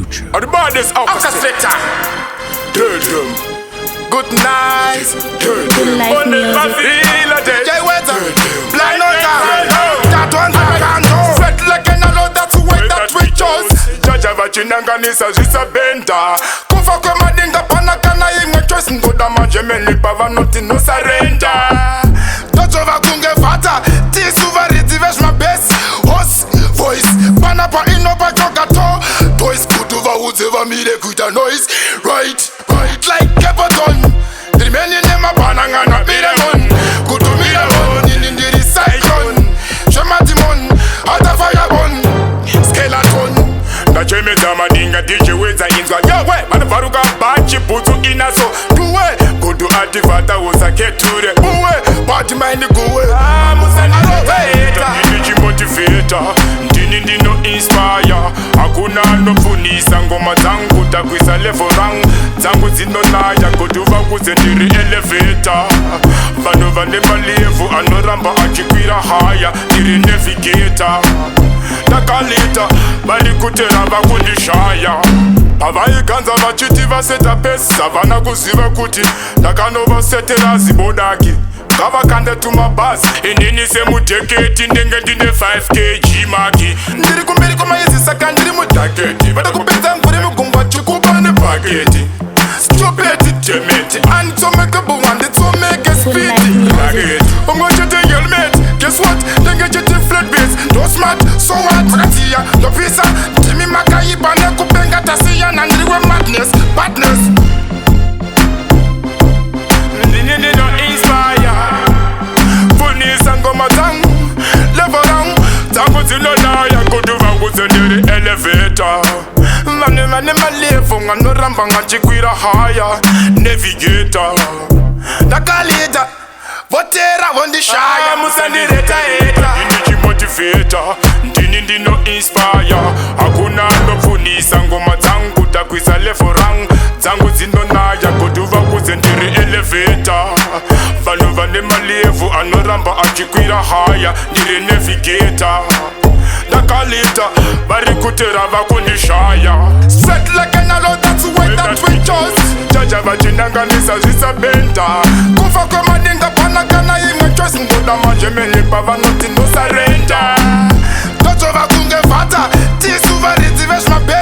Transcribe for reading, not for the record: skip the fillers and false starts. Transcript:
future. Or the baddest orchestrator. Tell them. Good night. Tell them. Life music. Feel a day. Jay Weather. Blind on that one I can't do. Sweat like an allo, that's the way that we chose. Jaja vachinanganisa zvisabenda. Kufa kwemadinga panakana imwe choice. Ngoda manje menipava noti no surrender. Tochova kunge fata. Tisuva ritivesh my best. Host voice. Panapa inopa chokato. Toys kutuva uzeva mire kuita noise. Right like Capaton. Remaining in my banana biremon. Kutumira in the recyclone. Shematimon, out of firebone. Skeleton. Na cheme zamadinga DJ weza inzwa. Yo we, manafaruka bachi putu inaso. Duwe, kudu ativata wosa keture. Uwe, party mind kuwe. Musani rotator. Ndini motivator. Ndini no inspire. Hakuna no funisa ngoma zangu takwisa level rangu. Zangu zino naya kuduva kuze ndiri elevator. Vano vane malevu anoramba achikwira haya. Ndiri navigator. Takalita bali kutera vakundishaya. Avaiganza vachiti vaseta pesa vana kuziva kuti ndakanovasetera zibodaki. Kavakanda tumabasi inini semuteketi ndenge ndine 5kg maki. Ndiri kumbiri kumayezi saka ndiri mutaketi. Vada kupedza nguri mugumba chikupa nepaketi. Stupid dementi untomekable one make a speed. Ungochete helmet. Guess what? Ndenge chete flat base. No smart, so what? Makatia, no pizza. Timi makaiba ne kupenga tasiya na ndiriwe madness, badness. Ndini no inspire. Funisa ngoma zangu, level down. Zangu zilo naya kuduva kuzendiri elevator. Mane malevu ngano ramba ngachikwira haya. Navigator. Takalita. Votera vondishaya musandireta eta. Ndini motivator. Ndini no inspire. Hakuna no funisa ngoma zangu takwisa level rangu. Zangu zino naya kuduva kuzendiri elevator. Vano vane malevu anoramba achikwira haya. Ndiri navigator. Takalita bari kutera vakundishaya. Sweat like an allo, that's the way that we chose. Jaja vachinanganisa zvisabenda. Kufa kwemadinga panakana imwe choice. Ngoda manje menipava noti no surrender. Tochova kunge fata. Tisuva ritivesh my best.